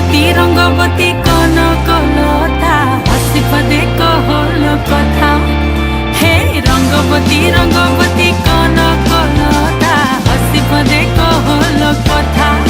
রঙ্গবতী কোন কলতা হাসিব দেখ হল কথা। হে রঙ্গবতী কোন কলতা হাসিব দেখ হল কথা।